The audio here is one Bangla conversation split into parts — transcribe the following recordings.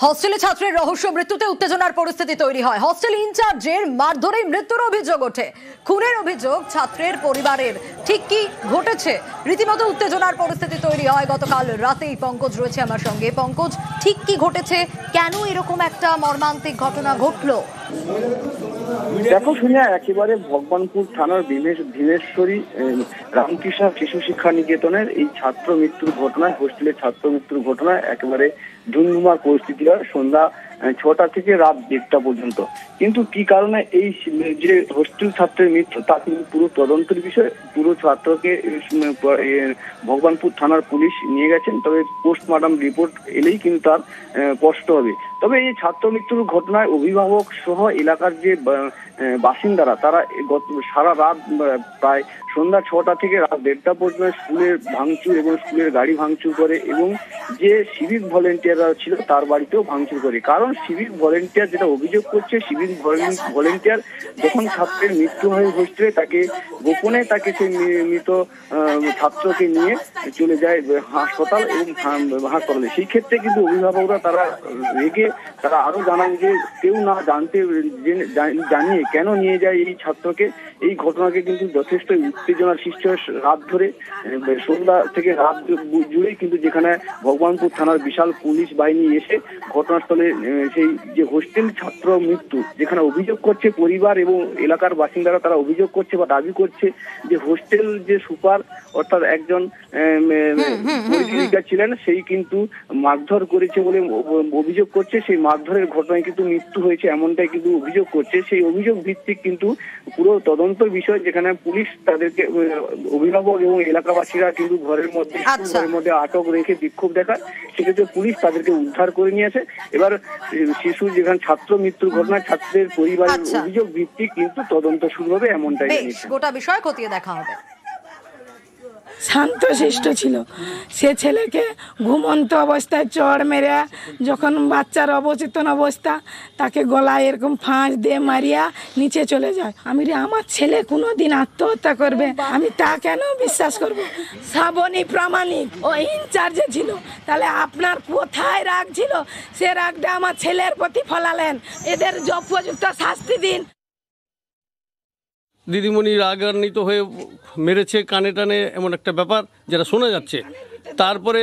হস্টেলে ছাত্রের রহস্য মৃত্যুতে উত্তেজনার পরিস্থিতি তৈরি হয়। হস্টেল ইনচার্জের মারধরে মৃত্যুর অভিযোগ ওঠে। খুনের অভিযোগ ছাত্রের পরিবারের। ঠিক কি ঘটেছে? রীতিমতো উত্তেজনার পরিস্থিতি তৈরি হয় গতকাল রাতেই। পঙ্কজ রয়েছে আমার সঙ্গে। পঙ্কজ, ঠিক কি ঘটেছে? কেন এরকম একটা মর্মান্তিক ঘটনা ঘটলো? দেখো শুনিয়া, একেবারে ভগবানপুর থানার ভীমেশ্বরী রামকৃষ্ণ শিশু শিক্ষা নিকেতনের এই ছাত্র মৃত্যুর ঘটনায়, হোস্টেলের ছাত্র মৃত্যুর ঘটনায় একেবারে ধুমধুমার পরিস্থিতি হয় সন্ধ্যা ৬টা থেকে রাত ১:৩০ পর্যন্ত। কিন্তু কি কারণে এই যে হোস্টেল ছাত্রের মৃত্যু তা কিন্তু পুরো তদন্তের বিষয়। পুরো ছাত্রকে ভগবানপুর থানার পুলিশ নিয়ে গেছেন, তবে পোস্টমর্টম রিপোর্ট এলেই কিন্তু তার স্পষ্ট হবে। তবে এই ছাত্র মৃত্যুর ঘটনায় অভিভাবক সহ এলাকার যে বাসিন্দারা, তারা গত সারা রাত প্রায় সন্ধ্যা ৬টা থেকে রাত ১:৩০ পর্যন্ত স্কুলের ভাঙচুর এবং স্কুলের গাড়ি ভাঙচুর করে, এবং যে সিভিক ভলেন্টিয়াররা ছিল তার বাড়িতেও ভাঙচুর করে। কারণ সিভিক ভলেন্টিয়ার যেটা অভিযোগ করছে, সিভিক ভলেন্টিয়ার যখন ছাত্রের মৃত্যু হয় হোস্টেলে, তাকে গোপনে সেই মৃত ছাত্রকে নিয়ে চলে যায় হাসপাতাল এবং হাসপাতালে। সেই ক্ষেত্রে কিন্তু অভিভাবকরা তারা রেগে তারা আরো জানান যে কেউ না জানিয়ে কেন নিয়ে যায় এই ছাত্রকে। এই ঘটনাকে কিন্তু যথেষ্ট উত্তেজনার সৃষ্টি হয় রাত ধরে, সন্ধ্যা থেকে রাত জুড়েই কিন্তু, যেখানে ভগবানপুর থানার বিশাল পুলিশ বাহিনী এসে ঘটনাস্থলে সেই যে হোস্টেল ছাত্র মৃত্যু যেখানে অভিযোগ করছে পরিবার এবং এলাকার বাসিন্দারা, তারা অভিযোগ করছে বা দাবি করছে যে হোস্টেল যে সুপার অর্থাৎ একজন পরিচারিকা ছিলেন, সেই কিন্তু মারধর করেছে বলে অভিযোগ করছে। সেই মারধরের ঘটনায় কিন্তু মৃত্যু হয়েছে এমনটাই কিন্তু অভিযোগ করছে। সেই অভিযোগ ভিত্তিক কিন্তু পুরো তদন্তর বিষয়, যেখানে পুলিশ তাদেরকে অভিভাবক এবং এলাকাবাসীরা কিন্তু ঘরের মধ্যে আটক রেখে বিক্ষোভ দেখায়। সেক্ষেত্রে পুলিশ তাদেরকে উদ্ধার করে নিয়েছে। এবার শিশু যেখানে ছাত্র মৃত্যুর ঘটনায় ছাত্রের পরিবারের অভিযোগ ভিত্তিক কিন্তু তদন্ত শুরু হবে এমনটাই জানিয়েছে। গোটা বিষয় খতিয়ে দেখা হবে। শান্তশিষ্ট ছিল সে ছেলেকে ঘুমন্ত অবস্থায় চড় মেরে, যখন বাচ্চার অবচেতন অবস্থা, তাকে গলায় এরকম ফাঁস দিয়ে মারিয়া নিচে চলে যায়। আমি আমার ছেলে কোনোদিন আত্মহত্যা করবে আমি তা কেন বিশ্বাস করব? শ্রাবণী প্রামাণিক ও ইনচার্জে ছিল, তাহলে আপনার কোথায় রাগ ছিল? সে রাগটা আমার ছেলের প্রতি ফলালেন। এদের উপযুক্ত শাস্তি দিন। দিদিমণি রাগান্বিত হয়ে মেরেছে কানে টানে, এমন একটা ব্যাপার যেটা শোনা যাচ্ছে। তারপরে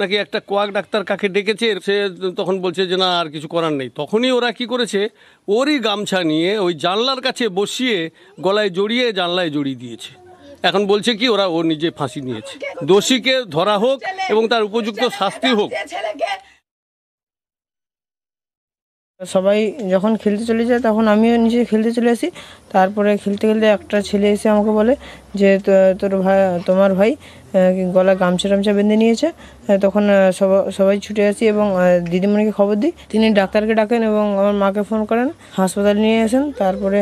নাকি একটা কোয়াক ডাক্তার কাকে ডেকেছে, সে তখন বলছে যে না আর কিছু করার নেই। তখনই ওরা কি করেছে, ওরই গামছা নিয়ে ওই জানলার কাছে বসিয়ে গলায় জড়িয়ে জানলায় জড়িয়ে দিয়েছে। এখন বলছে কি ও নিজে ফাঁসি নিয়েছে। দোষীকে ধরা হোক এবং তার উপযুক্ত শাস্তি হোক। সবাই যখন খেলতে চলে যায় তখন আমিও নিচে খেলতে চলে আসি। তারপরে খেলতে খেলতে একটা ছেলে এসে আমাকে বলে যে তোমার ভাই গলায় গামছা টামছা বেঁধে নিয়েছে। তখন সবাই ছুটে আসি এবং দিদিমণিকে খবর দিই। তিনি ডাক্তারকে ডাকেন এবং আমার মাকে ফোন করেন, হাসপাতালে নিয়ে আসেন। তারপরে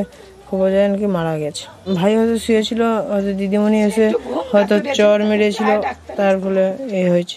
খবর যায় নাকি মারা গেছে। ভাই হয়তো শুয়েছিল, হয়তো দিদিমণি এসে হয়তো চর মেরেছিল, তার ফলে এই হয়েছে।